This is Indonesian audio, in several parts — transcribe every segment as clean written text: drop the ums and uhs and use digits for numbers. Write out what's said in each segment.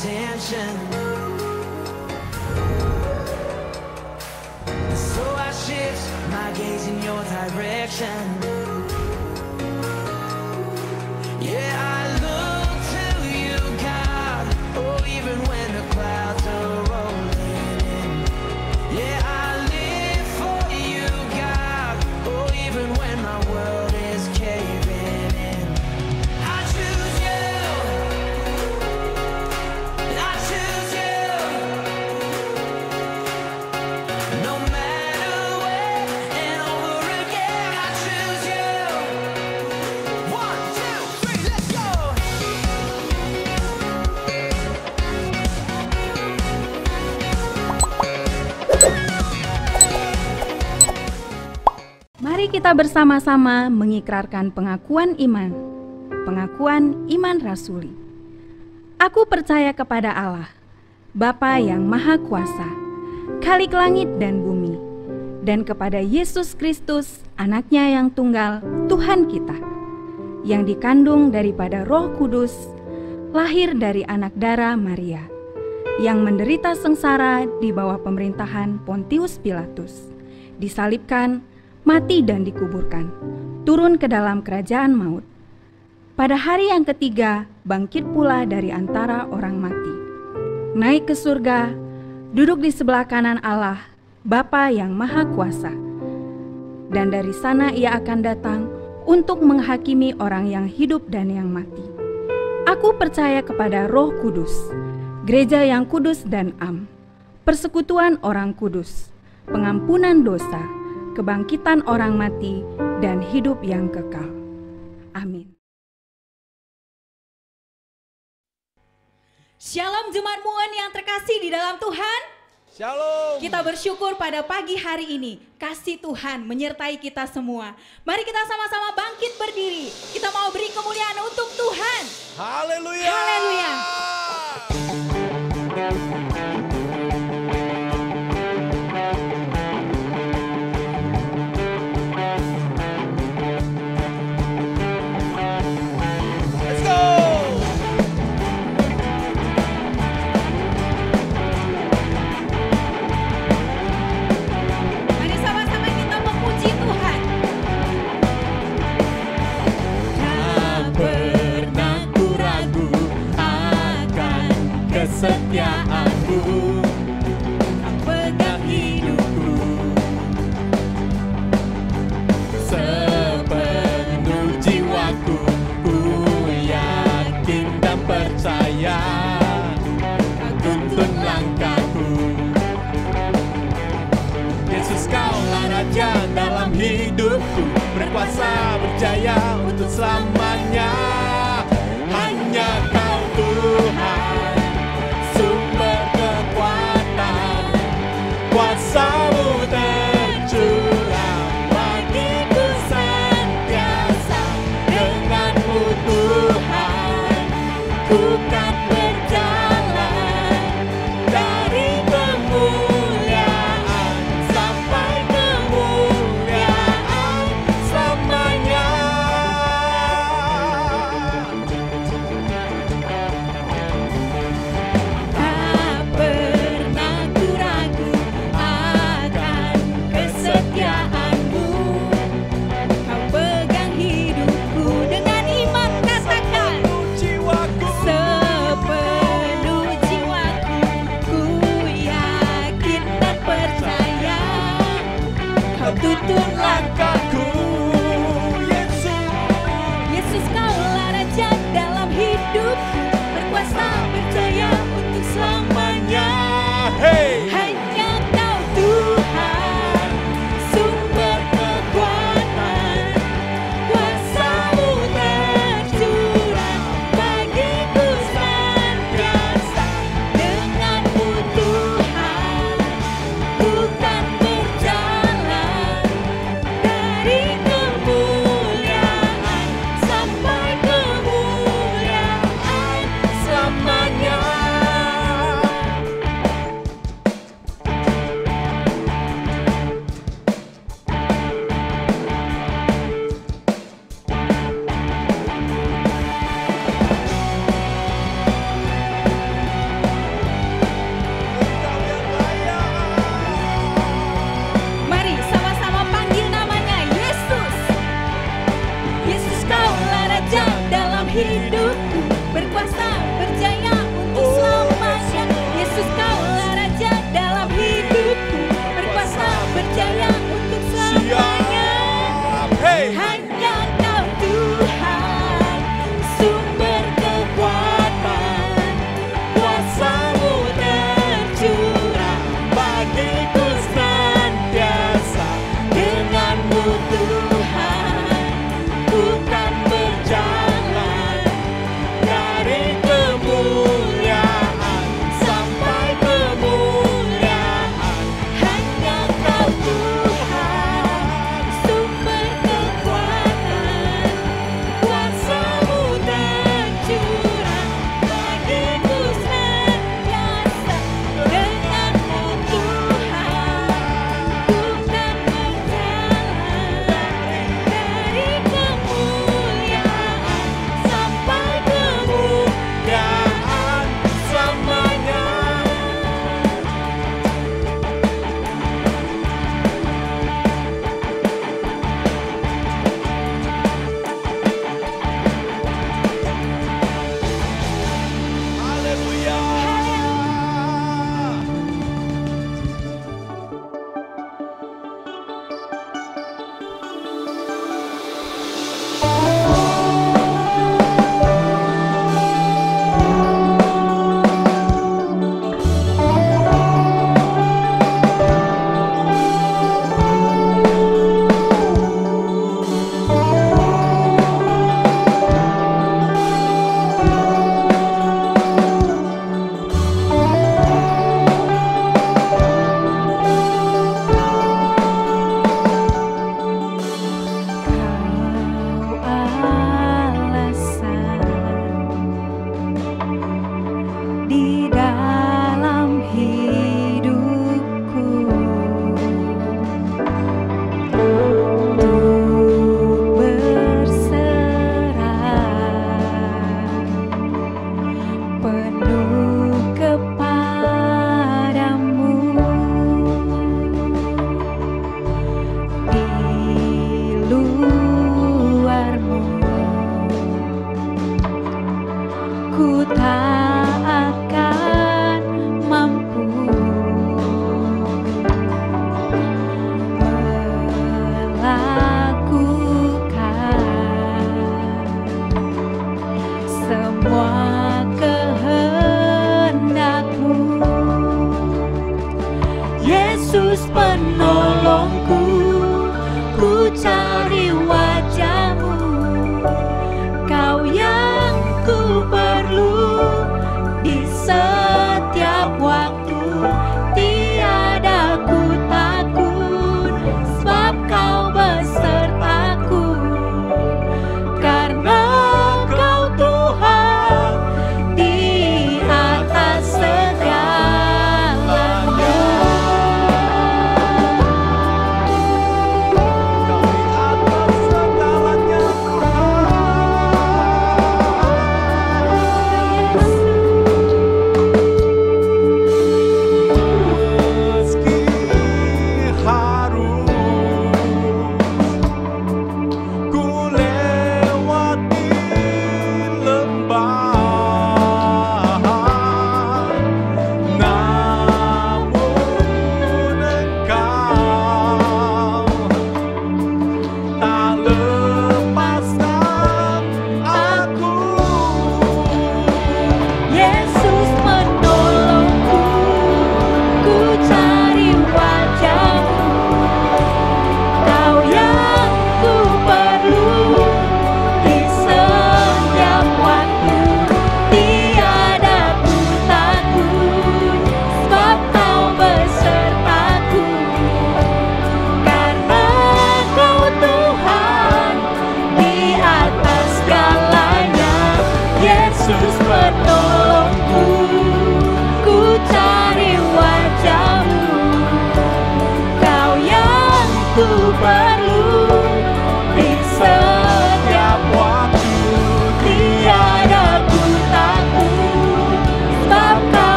attention. So I shift my gaze in your direction. Yeah, I look to you, God. Oh, even when the clouds are rolling in. Yeah, I live for you, God. Oh, even when my world is caving in. I choose you. I choose you. No matter where and over again, I choose you. 1, 2, 3, let's go. Mari kita bersama-sama mengikrarkan pengakuan iman. Pengakuan iman rasuli. Aku percaya kepada Allah, Bapa yang Maha Kuasa, Khalik langit dan bumi, dan kepada Yesus Kristus, Anaknya yang tunggal, Tuhan kita, yang dikandung daripada Roh Kudus, lahir dari anak darah Maria, yang menderita sengsara di bawah pemerintahan Pontius Pilatus, disalibkan, mati dan dikuburkan, turun ke dalam kerajaan maut. Pada hari yang ketiga, bangkit pula dari antara orang mati, naik ke surga, duduk di sebelah kanan Allah, Bapa yang Maha Kuasa. Dan dari sana ia akan datang untuk menghakimi orang yang hidup dan yang mati. Aku percaya kepada Roh Kudus, gereja yang kudus dan am, persekutuan orang kudus, pengampunan dosa, kebangkitan orang mati, dan hidup yang kekal. Amin. Shalom Jemaat Mu'en yang terkasih di dalam Tuhan. Shalom. Kita bersyukur pada pagi hari ini kasih Tuhan menyertai kita semua. Mari kita sama-sama bangkit berdiri. Kita mau beri kemuliaan untuk Tuhan. Haleluya. Haleluya. Let's go. Mari sama-sama kita memuji Tuhan. Tak pernah ku ragu akan kesetiaanmu, kau pegang hidupku sepenuh jiwaku. Ku yakin dan percaya kau tuntun langkahku. Yesus, kaulah Raja dalam hidupku, berkuasa berjaya untuk selamanya. Hanya Kau Tuhan, sumber kekuatan, kuasa-Mu tercurah bagiku sentiasa. Dengan-Mu Tuhan, ku kan berjalan dari kemuliaan sampai kemuliaan selamanya. Tak pernah ku ragu akan kesetiaanmu, kau pegang hidupku. Dengan iman katakan, Jiwaku. sepenuh jiwaku. Ku yakin dan percaya kau tuntun langkahku. Yesus. Yesus, kaulah Raja dalam hidupku, berkuasa berjaya untuk selamanya. Hey. Hanya Kau Tuhan, sumber kekuatan, kuasa-Mu tercurah bagiku sentiasa. Dengan-Mu Tuhan, ku kan berjalan dari kemuliaan sampai kemuliaan selamanya.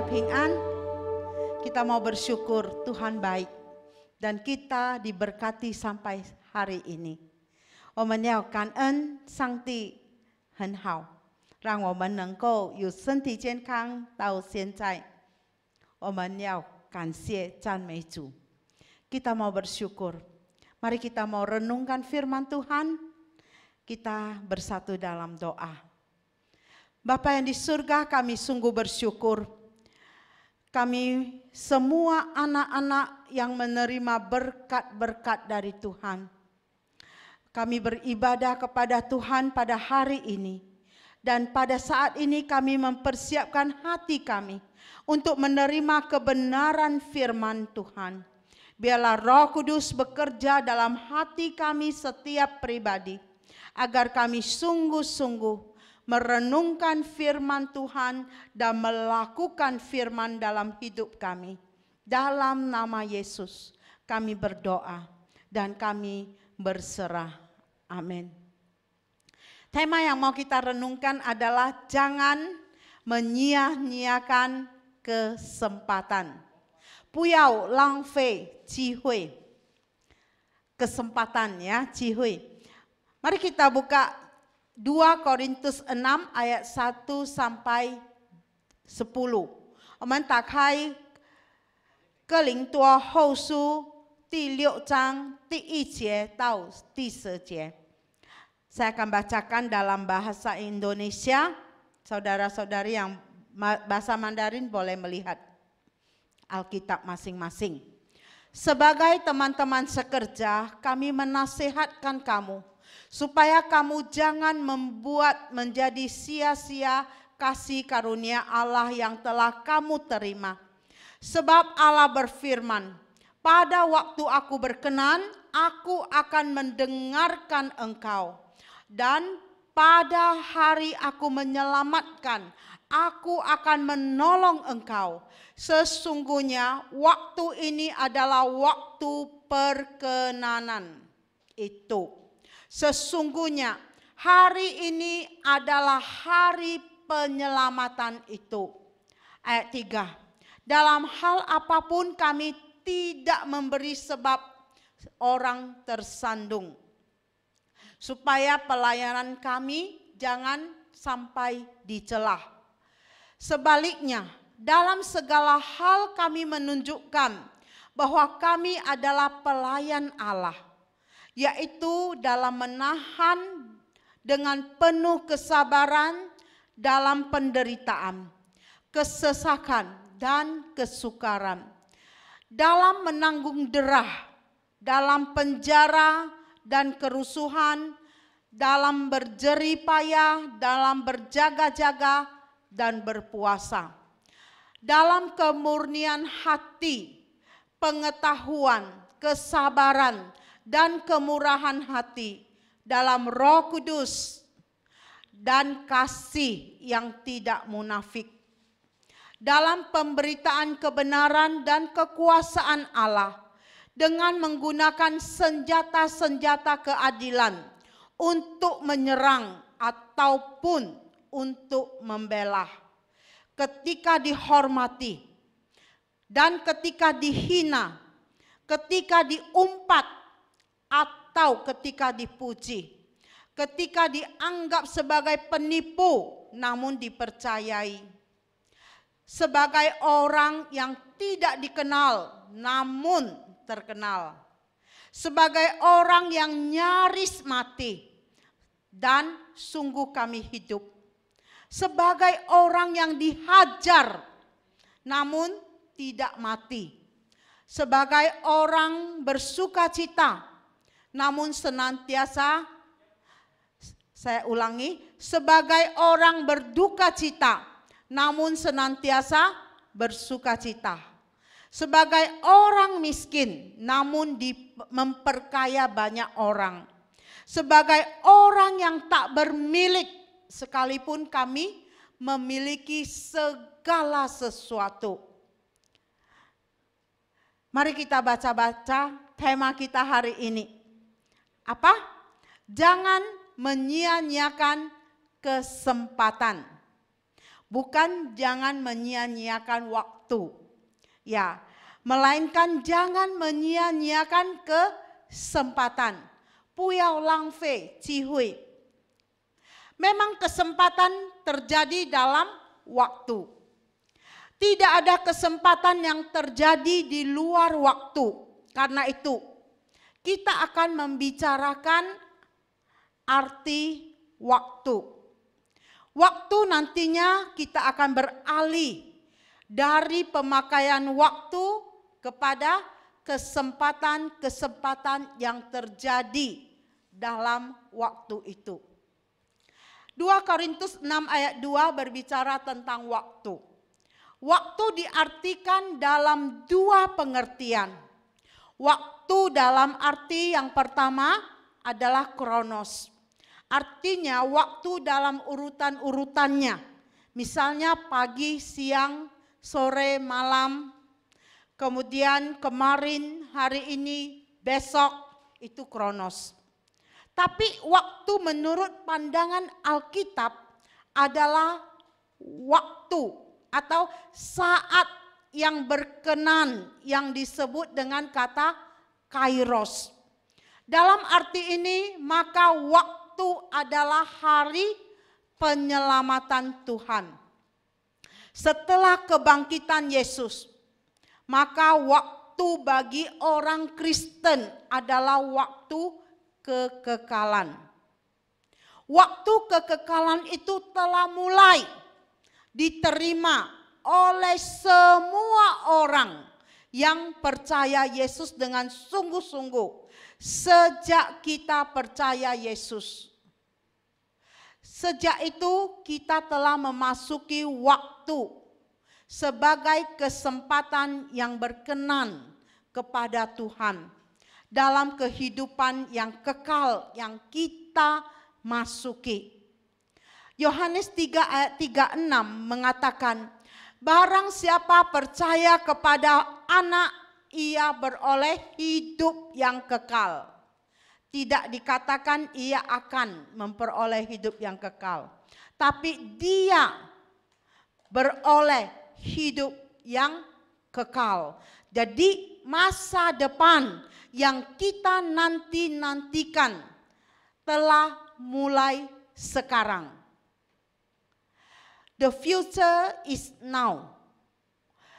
平安. Kita mau bersyukur Tuhan baik dan kita diberkati sampai hari ini. 我们要感恩上帝很好，让我们能够有身体健康到现在。我们要感谢赞美主. Kita mau bersyukur. Mari kita mau renungkan firman Tuhan. Kita bersatu dalam doa. Bapa yang di surga, kami sungguh bersyukur. Kami semua anak-anak yang menerima berkat-berkat dari Tuhan. Kami beribadah kepada Tuhan pada hari ini. Dan pada saat ini kami mempersiapkan hati kami untuk menerima kebenaran firman Tuhan. Biarlah Roh Kudus bekerja dalam hati kami setiap pribadi, agar kami sungguh-sungguh merenungkan firman Tuhan dan melakukan firman dalam hidup kami. Dalam nama Yesus kami berdoa dan kami berserah. Amin. Tema yang mau kita renungkan adalah jangan menyia-nyiakan kesempatan. 不要浪费机会. Kesempatan ya, 机会. Mari kita buka 2 Korintus 6 ayat 1 sampai 10. 我们打开哥林多后书第6章第1节到第10节. Saya akan bacakan dalam bahasa Indonesia. Saudara-saudari yang bahasa Mandarin boleh melihat Alkitab masing-masing. Sebagai teman-teman sekerja, kami menasihatkan kamu supaya kamu jangan membuat menjadi sia-sia kasih karunia Allah yang telah kamu terima. Sebab Allah berfirman, pada waktu aku berkenan, aku akan mendengarkan engkau. Dan pada hari aku menyelamatkan, aku akan menolong engkau. Sesungguhnya waktu ini adalah waktu perkenanan itu. Sesungguhnya hari ini adalah hari penyelamatan itu. Ayat 3. Dalam hal apapun kami tidak memberi sebab orang tersandung, supaya pelayanan kami jangan sampai dicelah. Sebaliknya, dalam segala hal kami menunjukkan bahwa kami adalah pelayan Allah, yaitu dalam menahan dengan penuh kesabaran dalam penderitaan, kesesakan, dan kesukaran, dalam menanggung derah, dalam penjara dan kerusuhan, dalam berjerih payah, dalam berjaga-jaga dan berpuasa, dalam kemurnian hati, pengetahuan, kesabaran, dan kemurahan hati, dalam Roh Kudus dan kasih yang tidak munafik, dalam pemberitaan kebenaran dan kekuasaan Allah, dengan menggunakan senjata-senjata keadilan untuk menyerang ataupun untuk membela, ketika dihormati dan ketika dihina, ketika diumpat atau ketika dipuji, ketika dianggap sebagai penipu namun dipercayai, sebagai orang yang tidak dikenal namun terkenal, sebagai orang yang nyaris mati dan sungguh kami hidup, sebagai orang yang dihajar namun tidak mati, sebagai orang bersukacita namun senantiasa, saya ulangi, sebagai orang berduka cita namun senantiasa bersukacita, sebagai orang miskin namun memperkaya banyak orang, sebagai orang yang tak bermilik sekalipun kami memiliki segala sesuatu. Mari kita baca-baca tema kita hari ini. Apa? Jangan menyia-nyiakan kesempatan. Bukan jangan menyia-nyiakan waktu. Ya, melainkan jangan menyia-nyiakan kesempatan. Puyao lang fei chi hui. Memang kesempatan terjadi dalam waktu. Tidak ada kesempatan yang terjadi di luar waktu. Karena itu, kita akan membicarakan arti waktu. Waktu nantinya kita akan beralih dari pemakaian waktu kepada kesempatan-kesempatan yang terjadi dalam waktu itu. 2 Korintus 6 ayat 2 berbicara tentang waktu. Waktu diartikan dalam 2 pengertian. Waktu dalam arti yang pertama adalah kronos. Artinya waktu dalam urutan-urutannya. Misalnya pagi, siang, sore, malam. Kemudian kemarin, hari ini, besok, itu kronos. Tapi waktu menurut pandangan Alkitab adalah waktu atau saat yang berkenan yang disebut dengan kata kairos. Dalam arti ini maka waktu adalah hari penyelamatan Tuhan. Setelah kebangkitan Yesus, maka waktu bagi orang Kristen adalah waktu kekekalan. Waktu kekekalan itu telah mulai diterima oleh semua orang yang percaya Yesus dengan sungguh-sungguh sejak kita percaya Yesus. Sejak itu kita telah memasuki waktu sebagai kesempatan yang berkenan kepada Tuhan dalam kehidupan yang kekal yang kita masuki. Yohanes 3 ayat 36 mengatakan, barang siapa percaya kepada Anak, ia beroleh hidup yang kekal. Tidak dikatakan ia akan memperoleh hidup yang kekal, tapi dia beroleh hidup yang kekal. Jadi masa depan yang kita nantikan telah mulai sekarang. The future is now.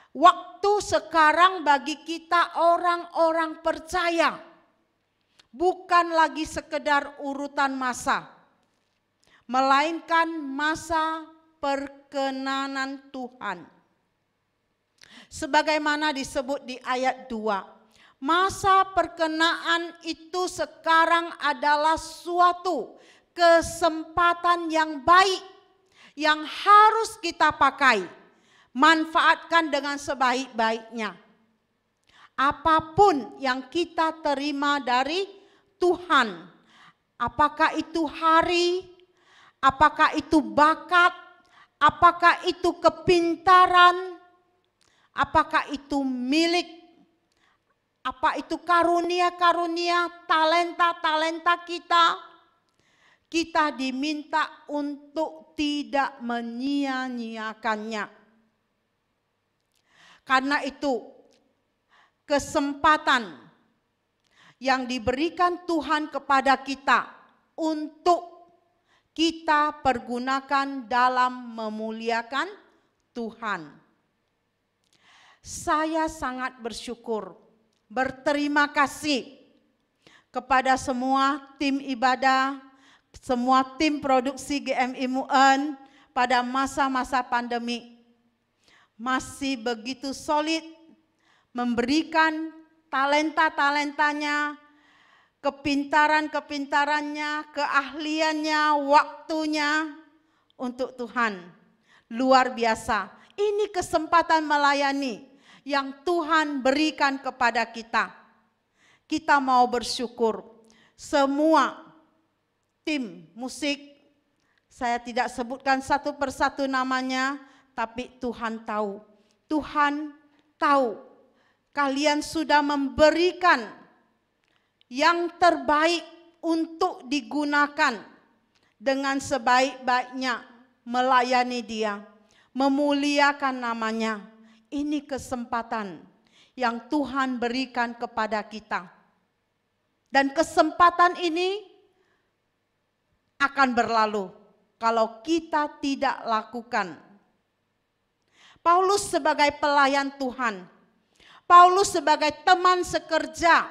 Waktu sekarang bagi kita orang-orang percaya bukan lagi sekedar urutan masa, melainkan masa perkenanan Tuhan. Sebagaimana disebut di ayat 2, masa perkenaan itu sekarang adalah suatu kesempatan yang baik yang harus kita pakai, manfaatkan dengan sebaik-baiknya. Apapun yang kita terima dari Tuhan, apakah itu hari, apakah itu bakat, apakah itu kepintaran, apakah itu milik, apa itu karunia-karunia, talenta-talenta kita diminta untuk tidak menyia-nyiakannya. Karena itu kesempatan yang diberikan Tuhan kepada kita untuk kita pergunakan dalam memuliakan Tuhan. Saya sangat bersyukur, berterima kasih kepada semua tim ibadah, semua tim produksi GMI MUN pada masa-masa pandemi. Masih begitu solid memberikan talenta-talentanya, kepintaran-kepintarannya, keahliannya, waktunya untuk Tuhan. Luar biasa. Ini kesempatan melayani yang Tuhan berikan kepada kita. Kita mau bersyukur. Semua tim musik, saya tidak sebutkan satu persatu namanya, tapi Tuhan tahu. Tuhan tahu. Kalian sudah memberikan yang terbaik untuk digunakan dengan sebaik-baiknya melayani Dia. memuliakan namanya. Ini kesempatan yang Tuhan berikan kepada kita. Dan kesempatan ini akan berlalu kalau kita tidak lakukan. Paulus sebagai pelayan Tuhan, Paulus sebagai teman sekerja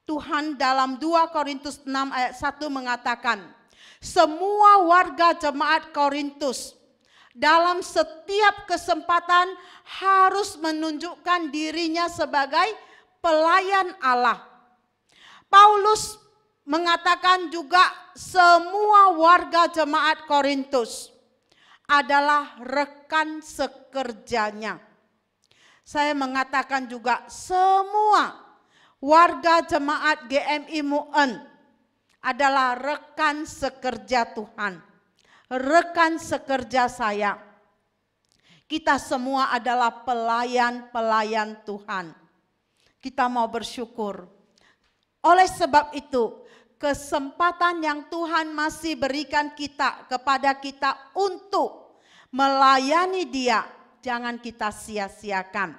Tuhan, dalam 2 Korintus 6 ayat 1 mengatakan, semua warga jemaat Korintus dalam setiap kesempatan harus menunjukkan dirinya sebagai pelayan Allah. Paulus mengatakan juga semua warga jemaat Korintus adalah rekan sekerjanya. Saya mengatakan juga semua warga jemaat GMI Mu'en adalah rekan sekerja Tuhan, rekan sekerja saya. Kita semua adalah pelayan-pelayan Tuhan. Kita mau bersyukur. Oleh sebab itu, kesempatan yang Tuhan masih berikan kepada kita untuk melayani Dia, jangan kita sia-siakan.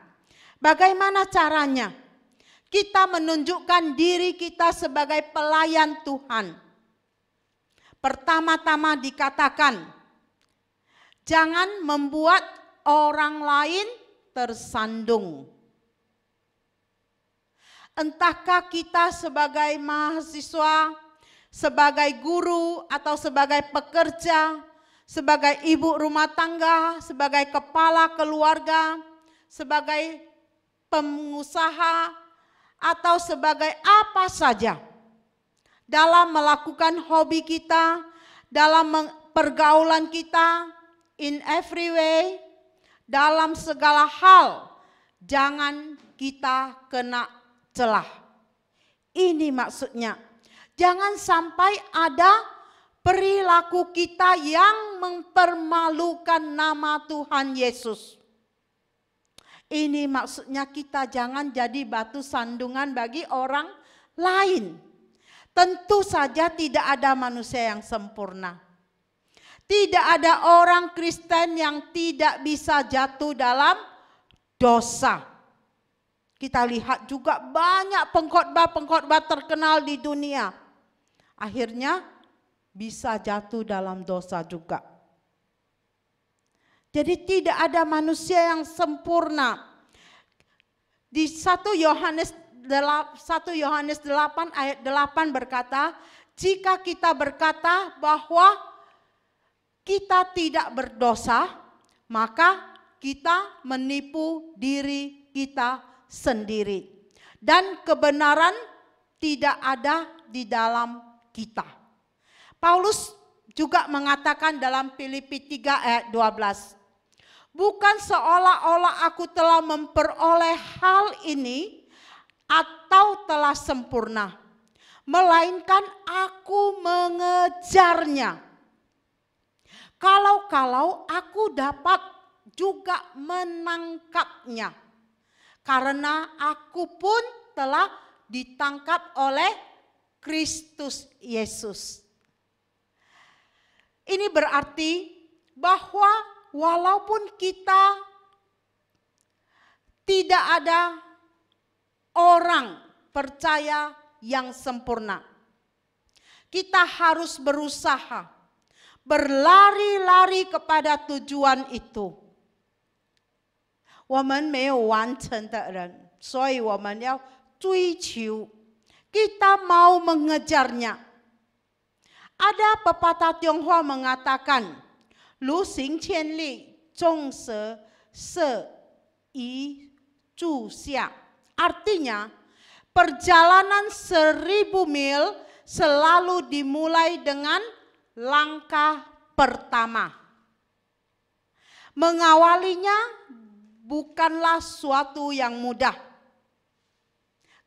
Bagaimana caranya? Kita menunjukkan diri kita sebagai pelayan Tuhan. Pertama-tama dikatakan, jangan membuat orang lain tersandung. Entahkah kita sebagai mahasiswa, sebagai guru, atau sebagai pekerja, sebagai ibu rumah tangga, sebagai kepala keluarga, sebagai pengusaha, atau sebagai apa saja. Dalam melakukan hobi kita, dalam pergaulan kita, in every way, dalam segala hal, jangan kita kena celah. Ini maksudnya, jangan sampai ada perilaku kita yang mempermalukan nama Tuhan Yesus. Ini maksudnya kita jangan jadi batu sandungan bagi orang lain. Tentu saja tidak ada manusia yang sempurna. Tidak ada orang Kristen yang tidak bisa jatuh dalam dosa. Kita lihat juga banyak pengkhotbah-pengkhotbah terkenal di dunia. Akhirnya bisa jatuh dalam dosa juga. Jadi tidak ada manusia yang sempurna. Di 1 Yohanes 8 ayat 8 berkata, jika kita berkata bahwa kita tidak berdosa, maka kita menipu diri kita sendiri. Dan kebenaran tidak ada di dalam kita. Paulus juga mengatakan dalam Filipi 3 ayat 12. Bukan seolah-olah aku telah memperoleh hal ini atau telah sempurna, melainkan aku mengejarnya. Kalau aku dapat juga menangkapnya, karena aku pun telah ditangkap oleh Kristus Yesus. Ini berarti bahwa walaupun kita tidak ada orang percaya yang sempurna, kita harus berusaha berlari-lari kepada tujuan itu. 我们没有完成的人，所以我们要追求。Kita mau mengejarnya. Ada pepatah Tionghoa mengatakan, 如行千里，众蛇射一柱下. Artinya, perjalanan 1000 mil selalu dimulai dengan langkah pertama. Mengawalinya bukanlah suatu yang mudah.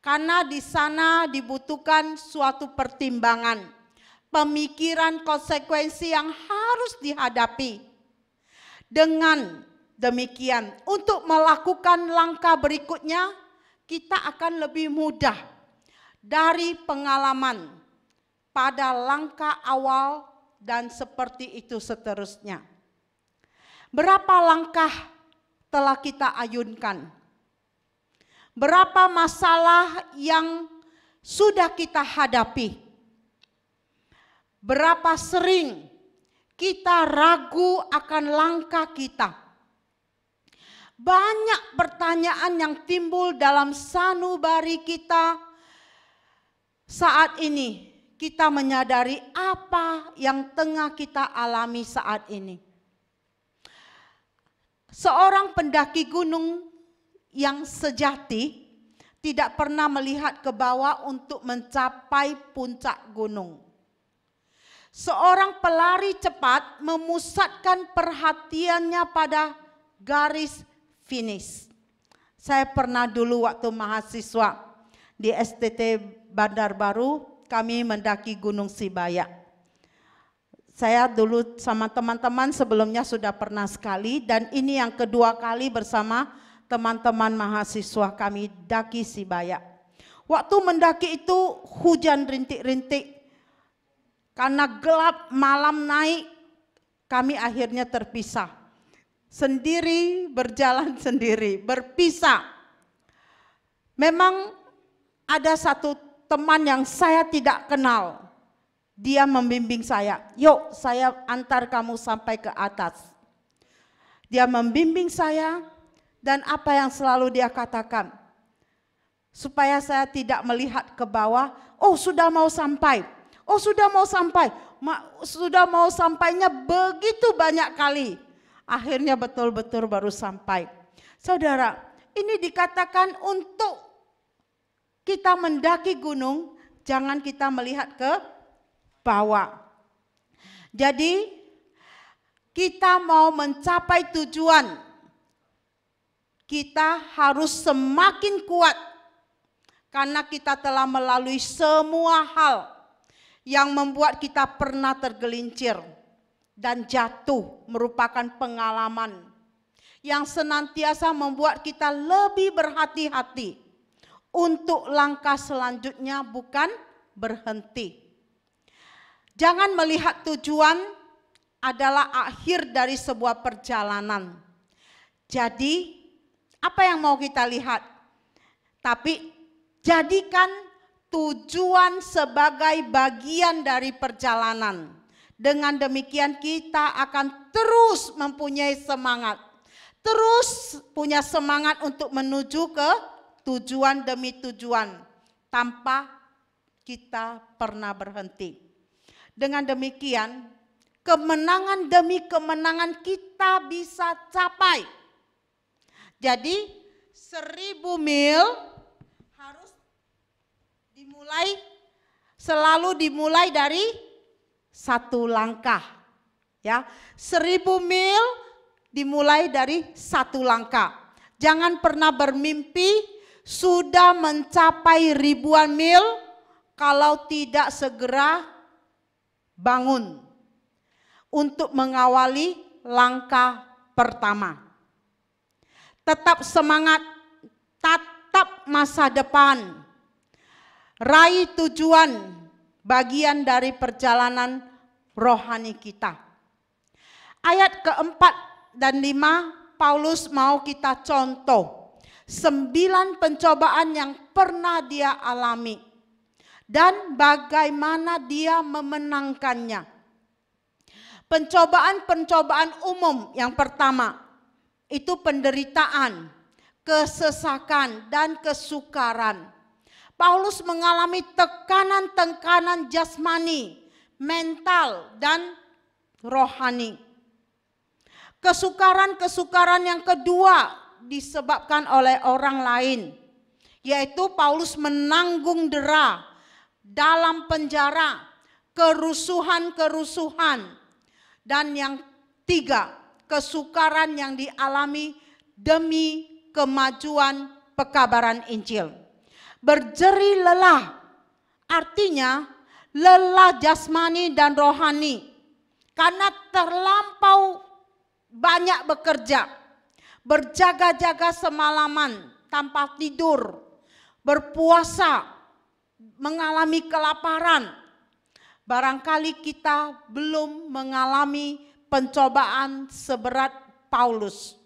Karena di sana dibutuhkan suatu pertimbangan, pemikiran konsekuensi yang harus dihadapi. Dengan demikian, untuk melakukan langkah berikutnya, kita akan lebih mudah dari pengalaman pada langkah awal dan seperti itu seterusnya. Berapa langkah telah kita ayunkan? Berapa masalah yang sudah kita hadapi? Berapa sering kita ragu akan langkah kita? Banyak pertanyaan yang timbul dalam sanubari kita saat ini. Kita menyadari apa yang tengah kita alami saat ini. Seorang pendaki gunung yang sejati tidak pernah melihat ke bawah untuk mencapai puncak gunung. Seorang pelari cepat memusatkan perhatiannya pada garis finish. Saya pernah dulu waktu mahasiswa di STT Bandar Baru, kami mendaki Gunung Sibaya. Saya dulu sama teman-teman sebelumnya sudah pernah sekali, dan ini yang kedua kali bersama teman-teman mahasiswa kami daki Sibaya. Waktu mendaki itu hujan rintik-rintik, karena gelap malam naik, kami akhirnya terpisah. Sendiri, berjalan sendiri, berpisah. Memang ada satu teman yang saya tidak kenal. Dia membimbing saya, yuk saya antar kamu sampai ke atas. Dia membimbing saya, dan apa yang selalu dia katakan, supaya saya tidak melihat ke bawah, oh sudah mau sampai, oh sudah mau sampai, sudah mau sampainya begitu banyak kali. Akhirnya betul-betul baru sampai. Saudara, ini dikatakan untuk kita mendaki gunung, jangan kita melihat ke bawah. Jadi kita mau mencapai tujuan, kita harus semakin kuat karena kita telah melalui semua hal yang membuat kita pernah tergelincir dan jatuh, merupakan pengalaman yang senantiasa membuat kita lebih berhati-hati untuk langkah selanjutnya, bukan berhenti. Jangan melihat tujuan adalah akhir dari sebuah perjalanan. Jadi, apa yang mau kita lihat? Tapi, jadikan tujuan sebagai bagian dari perjalanan. Dengan demikian kita akan terus mempunyai semangat. Terus punya semangat untuk menuju ke tujuan demi tujuan tanpa kita pernah berhenti. Dengan demikian, kemenangan demi kemenangan kita bisa capai. Jadi 1000 mil harus selalu dimulai dari satu langkah. Ya, 1000 mil dimulai dari satu langkah. Jangan pernah bermimpi sudah mencapai ribuan mil kalau tidak segera bangun untuk mengawali langkah pertama. Tetap semangat, tatap masa depan, raih tujuan, bagian dari perjalanan rohani kita. Ayat keempat dan 5, Paulus mau kita contoh 9 pencobaan yang pernah dia alami dan bagaimana dia memenangkannya. Pencobaan-pencobaan umum yang pertama itu penderitaan, kesesakan dan kesukaran. Paulus mengalami tekanan-tekanan jasmani, mental dan rohani. Kesukaran-kesukaran yang kedua disebabkan oleh orang lain, yaitu Paulus menanggung dera dalam penjara, kerusuhan-kerusuhan, dan yang tiga, kesukaran yang dialami demi kemajuan pekabaran Injil. Berjeri lelah, artinya lelah jasmani dan rohani, karena terlampau banyak bekerja, berjaga-jaga semalaman tanpa tidur, berpuasa, mengalami kelaparan. Barangkali kita belum mengalami pencobaan seberat Paulus.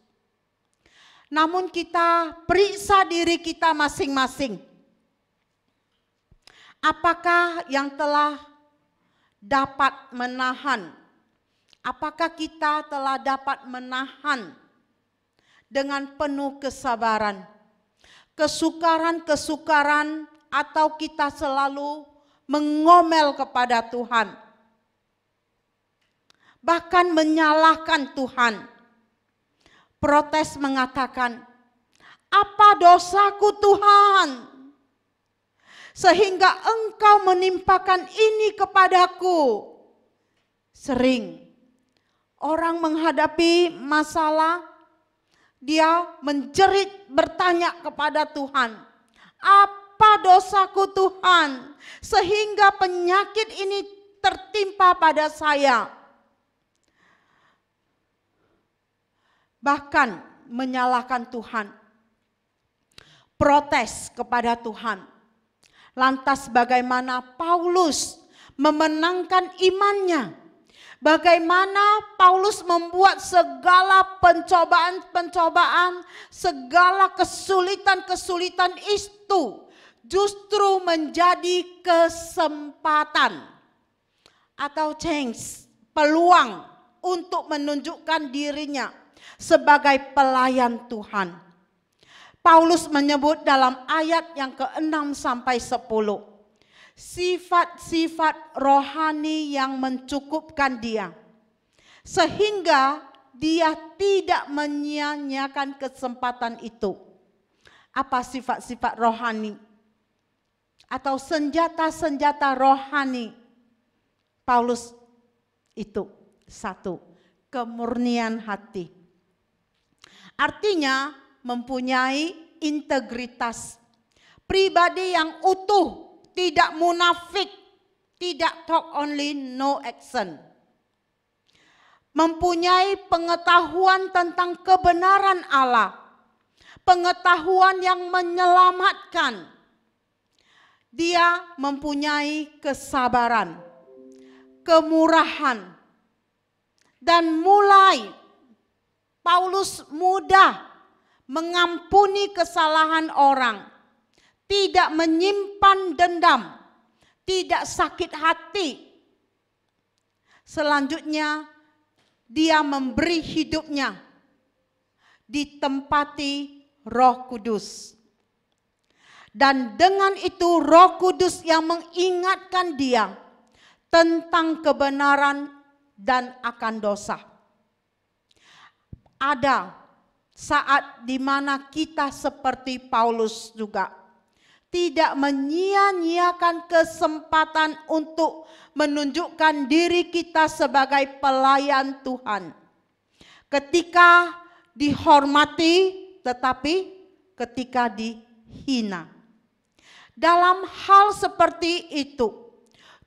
Namun kita periksa diri kita masing-masing. Apakah yang telah dapat menahan? Apakah kita telah dapat menahan dengan penuh kesabaran kesukaran-kesukaran, atau kita selalu mengomel kepada Tuhan, bahkan menyalahkan Tuhan, protes mengatakan, apa dosaku Tuhan, sehingga Engkau menimpakan ini kepadaku. Sering orang menghadapi masalah, dia menjerit bertanya kepada Tuhan, apa dosaku Tuhan, sehingga penyakit ini tertimpa pada saya. Bahkan menyalahkan Tuhan, protes kepada Tuhan. Lantas bagaimana Paulus memenangkan imannya? Bagaimana Paulus membuat segala pencobaan-pencobaan, segala kesulitan-kesulitan itu justru menjadi kesempatan atau chance, peluang untuk menunjukkan dirinya sebagai pelayan Tuhan. Paulus menyebut dalam ayat yang ke-6 sampai 10. Sifat-sifat rohani yang mencukupkan dia, sehingga dia tidak menyia-nyiakan kesempatan itu. Apa sifat-sifat rohani atau senjata-senjata rohani Paulus itu? 1, kemurnian hati. Artinya mempunyai integritas, pribadi yang utuh, tidak munafik, tidak talk only, no action. Mempunyai pengetahuan tentang kebenaran Allah, pengetahuan yang menyelamatkan. Dia mempunyai kesabaran, kemurahan, dan mulai Paulus mudah mengampuni kesalahan orang, tidak menyimpan dendam, tidak sakit hati. Selanjutnya, dia memberi hidupnya ditempati Roh Kudus. Dan dengan itu Roh Kudus yang mengingatkan dia tentang kebenaran dan akan dosa. Ada saat di mana kita seperti Paulus juga tidak menyia-nyiakan kesempatan untuk menunjukkan diri kita sebagai pelayan Tuhan. Ketika dihormati, tetapi ketika dihina. Dalam hal seperti itu,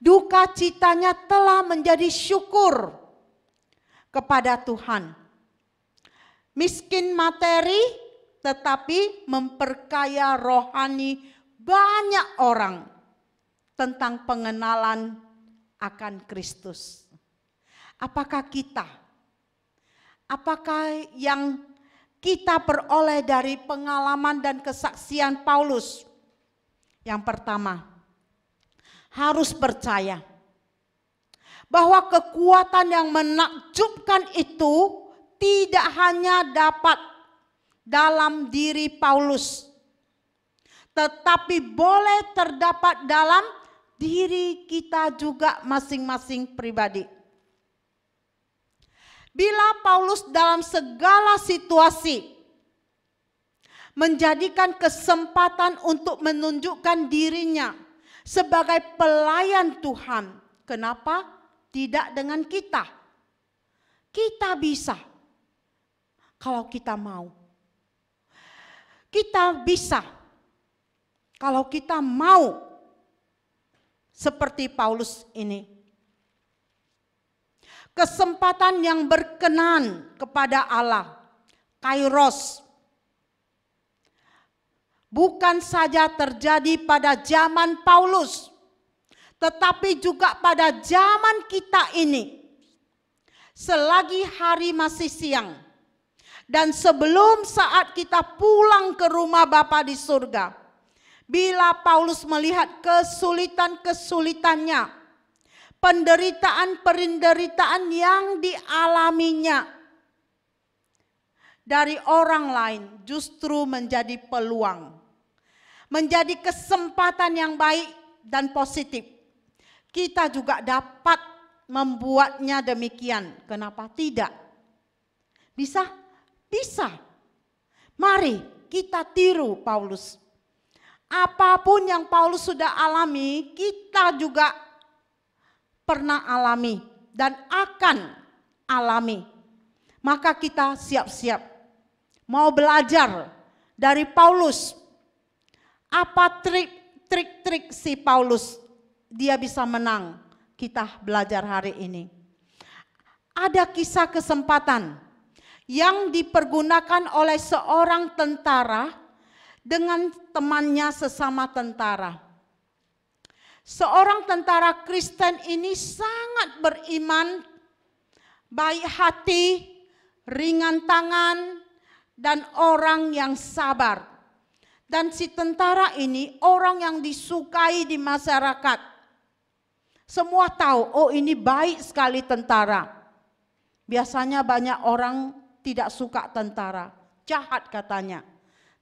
duka citanya telah menjadi syukur kepada Tuhan. Miskin materi, tetapi memperkaya rohani banyak orang tentang pengenalan akan Kristus. Apakah yang kita peroleh dari pengalaman dan kesaksian Paulus? Yang pertama, harus percaya bahwa kekuatan yang menakjubkan itu tidak hanya dapat dalam diri Paulus, tetapi boleh terdapat dalam diri kita juga masing-masing pribadi. Bila Paulus dalam segala situasi menjadikan kesempatan untuk menunjukkan dirinya sebagai pelayan Tuhan, kenapa tidak dengan kita? Kita bisa kalau kita mau. Kita bisa kalau kita mau seperti Paulus ini. Kesempatan yang berkenan kepada Allah, kairos, bukan saja terjadi pada zaman Paulus, tetapi juga pada zaman kita ini. Selagi hari masih siang, Dan sebelum saat kita pulang ke rumah Bapa di surga, bila Paulus melihat kesulitan-kesulitannya, penderitaan-penderitaan yang dialaminya dari orang lain, justru menjadi peluang, menjadi kesempatan yang baik dan positif. Kita juga dapat membuatnya demikian. Kenapa tidak? Bisa? Bisa. Mari kita tiru Paulus. Apapun yang Paulus sudah alami, kita juga pernah alami dan akan alami. Maka kita siap-siap mau belajar dari Paulus. Apa trik-trik si Paulus dia bisa menang? Kita belajar hari ini. Ada kisah kesempatan yang dipergunakan oleh seorang tentara dengan temannya sesama tentara. Seorang tentara Kristen ini sangat beriman, baik hati, ringan tangan, dan orang yang sabar. Dan si tentara ini orang yang disukai di masyarakat. Semua tahu, oh ini baik sekali tentara. Biasanya banyak orang tidak suka tentara, jahat katanya.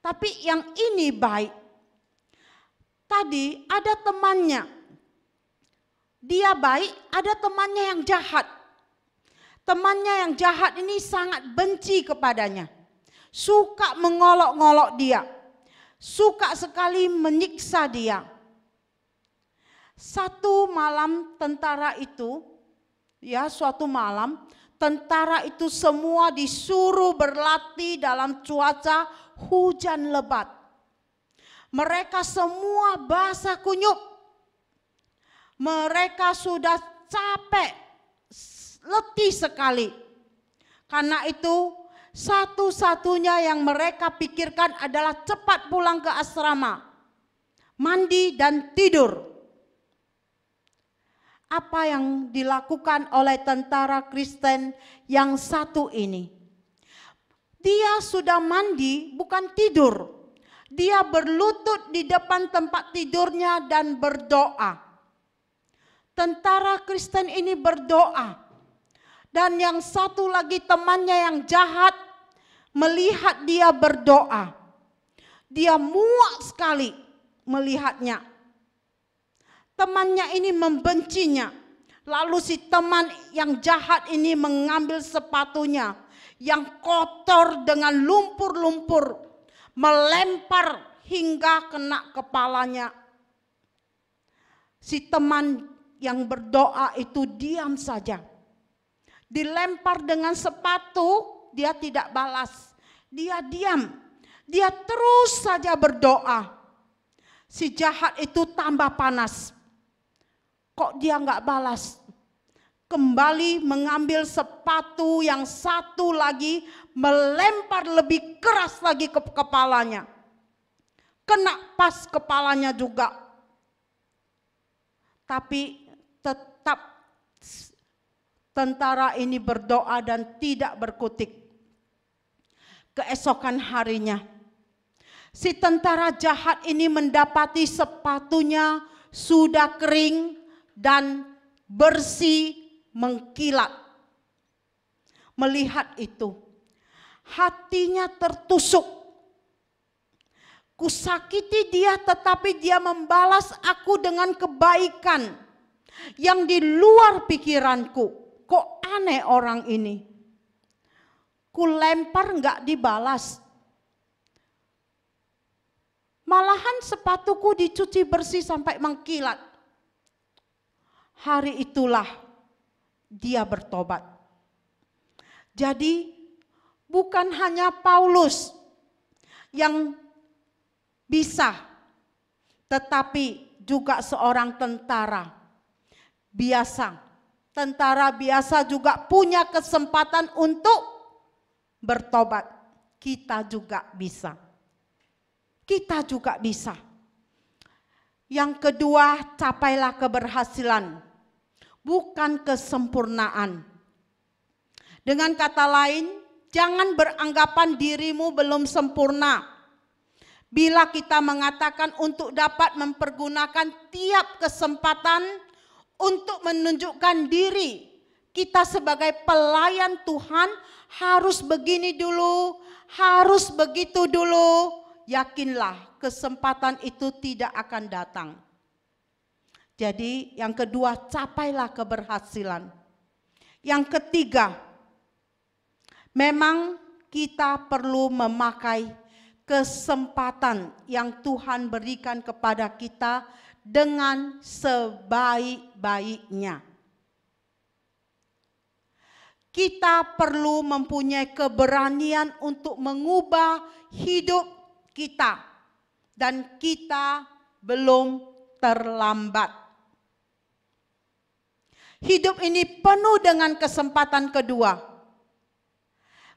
Tapi yang ini baik. Tadi ada temannya, dia baik, ada temannya yang jahat. Temannya yang jahat ini sangat benci kepadanya, suka mengolok-ngolok dia, suka sekali menyiksa dia. Suatu malam tentara itu semua disuruh berlatih dalam cuaca hujan lebat. Mereka semua basah kuyup. Mereka sudah capek, letih sekali. Karena itu satu-satunya yang mereka pikirkan adalah cepat pulang ke asrama, mandi dan tidur. Apa yang dilakukan oleh tentara Kristen yang satu ini? Dia sudah mandi, bukan tidur. Dia berlutut di depan tempat tidurnya dan berdoa. Tentara Kristen ini berdoa. Dan yang satu lagi temannya yang jahat melihat dia berdoa. Dia muak sekali melihatnya. Temannya ini membencinya. Lalu si teman yang jahat ini mengambil sepatunya yang kotor dengan lumpur-lumpur, melempar hingga kena kepalanya. Si teman yang berdoa itu diam saja. Dilempar dengan sepatu, dia tidak balas. Dia diam. Dia terus saja berdoa. Si jahat itu tambah panas. Kok dia nggak balas? Kembali mengambil sepatu yang satu lagi, melempar lebih keras lagi ke kepalanya. Kena pas kepalanya juga. Tapi tetap tentara ini berdoa dan tidak berkutik. Keesokan harinya, si tentara jahat ini mendapati sepatunya sudah kering dan bersih mengkilat. Melihat itu, hatinya tertusuk. Kusakiti dia, tetapi dia membalas aku dengan kebaikan yang di luar pikiranku. Kok aneh orang ini. Kulempar enggak dibalas. Malahan sepatuku dicuci bersih sampai mengkilat. Hari itulah dia bertobat. Jadi bukan hanya Paulus yang bisa, tetapi juga seorang tentara biasa. Tentara biasa juga punya kesempatan untuk bertobat. Kita juga bisa. Kita juga bisa. Yang kedua, capailah keberhasilan. Bukan kesempurnaan. Dengan kata lain, jangan beranggapan dirimu belum sempurna. Bila kita mengatakan untuk dapat mempergunakan tiap kesempatan untuk menunjukkan diri kita sebagai pelayan Tuhan, harus begini dulu, harus begitu dulu, yakinlah kesempatan itu tidak akan datang. Jadi yang kedua, capailah keberhasilan. Yang ketiga, memang kita perlu memakai kesempatan yang Tuhan berikan kepada kita dengan sebaik-baiknya. Kita perlu mempunyai keberanian untuk mengubah hidup kita, dan kita belum terlambat. Hidup ini penuh dengan kesempatan kedua.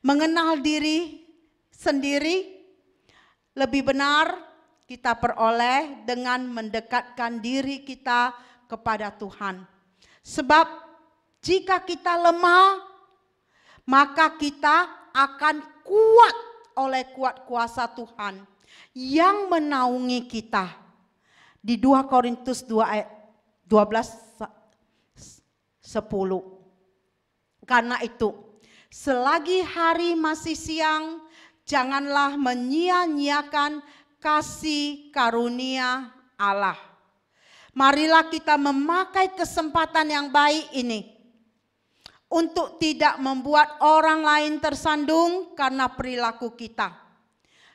Mengenal diri sendiri lebih benar kita peroleh dengan mendekatkan diri kita kepada Tuhan. Sebab jika kita lemah, maka kita akan kuat oleh kuat kuasa Tuhan yang menaungi kita. Di 2 Korintus 2 ayat 12:10. Karena itu, selagi hari masih siang, janganlah menyia-nyiakan kasih karunia Allah. Marilah kita memakai kesempatan yang baik ini untuk tidak membuat orang lain tersandung karena perilaku kita.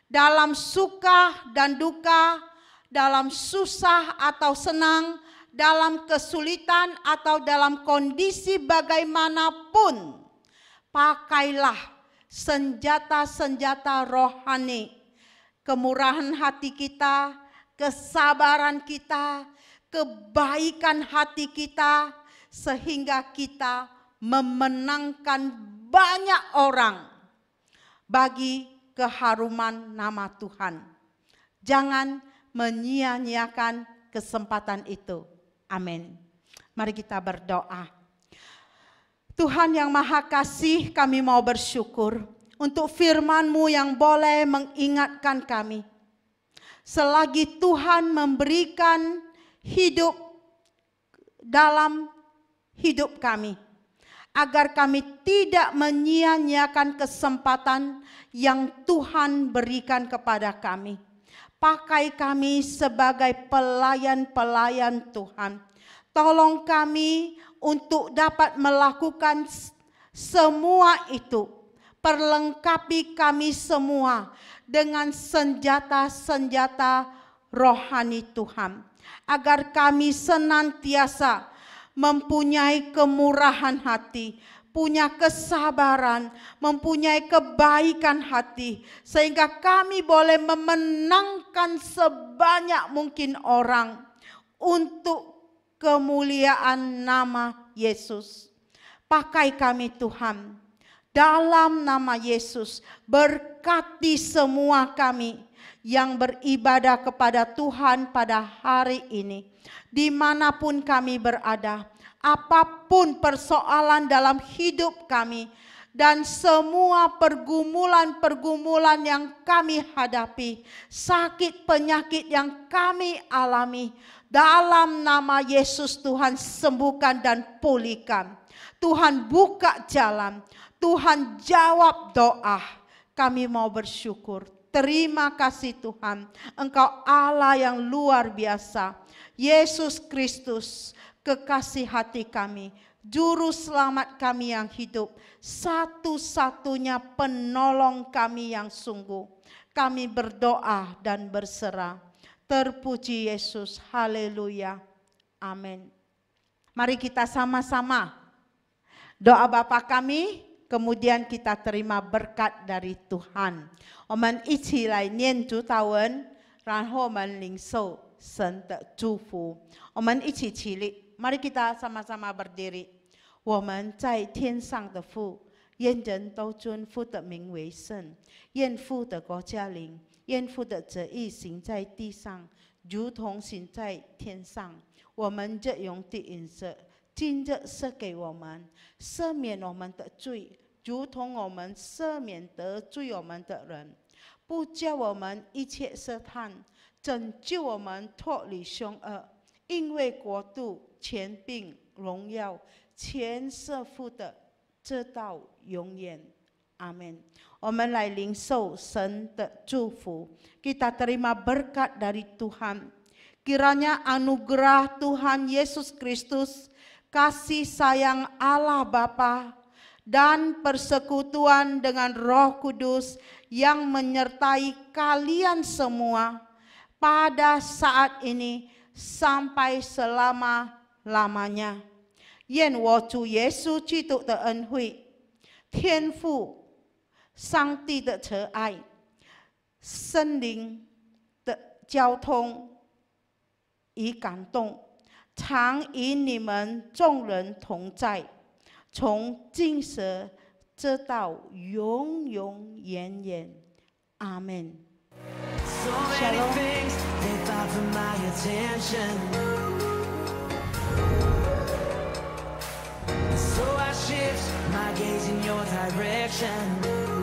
Dalam suka dan duka, dalam susah atau senang, dalam kesulitan atau dalam kondisi bagaimanapun, pakailah senjata-senjata rohani, kemurahan hati kita, kesabaran kita, kebaikan hati kita, sehingga kita memenangkan banyak orang bagi keharuman nama Tuhan. Jangan menyia-nyiakan kesempatan itu. Amin. Mari kita berdoa. Tuhan yang Maha Kasih, kami mau bersyukur untuk firman-Mu yang boleh mengingatkan kami. Selagi Tuhan memberikan hidup dalam hidup kami, agar kami tidak menyia-nyiakan kesempatan yang Tuhan berikan kepada kami. Pakai kami sebagai pelayan-pelayan Tuhan. Tolong kami untuk dapat melakukan semua itu. Perlengkapi kami semua dengan senjata-senjata rohani Tuhan. Agar kami senantiasa mempunyai kemurahan hati, punya kesabaran, mempunyai kebaikan hati, sehingga kami boleh memenangkan sebanyak mungkin orang untuk kemuliaan nama Yesus. Pakai kami Tuhan, dalam nama Yesus, berkati semua kami yang beribadah kepada Tuhan pada hari ini. Dimanapun kami berada, apapun persoalan dalam hidup kami, dan semua pergumulan-pergumulan yang kami hadapi, sakit penyakit yang kami alami, dalam nama Yesus Tuhan sembuhkan dan pulihkan. Tuhan buka jalan, Tuhan jawab doa. Kami mau bersyukur. Terima kasih Tuhan, Engkau Allah yang luar biasa. Yesus Kristus, kekasih hati kami, juru selamat kami yang hidup, satu-satunya penolong kami yang sungguh. Kami berdoa dan berserah. Terpuji Yesus, haleluya, amin. Mari kita sama-sama doa Bapa kami, kemudian kita terima berkat dari Tuhan. 我们一起来念主祷文，然后我们领受神的祝福。我们一起起立， mari kita sama-sama berdiri. 我们在天上的父，愿人都尊父的名为圣，愿父的国降临，愿父的旨意行在地上，如同行在天上。我们日用的饮食，今日赐给我们，赦免我们的罪，如同我们赦免得罪我们的人，不叫我们一切试探，拯救我们脱离凶恶。因为国度、权柄、荣耀，全是父的，直到永远。阿门。我们来领受神的祝福， kita terima berkat dari Tuhan. Kiranya anugerah Tuhan Yesus Kristus, kasih sayang Allah Bapa, dan persekutuan dengan Roh Kudus yang menyertai kalian semua pada saat ini sampai selama-lamanya. 愿我主耶稣基督的恩惠、天父上帝的慈爱、圣灵的交通与感动，常与你们众人同在，从今时直到永永远远。阿门。 So many things they thought for my attention. So I shift my gaze in your direction.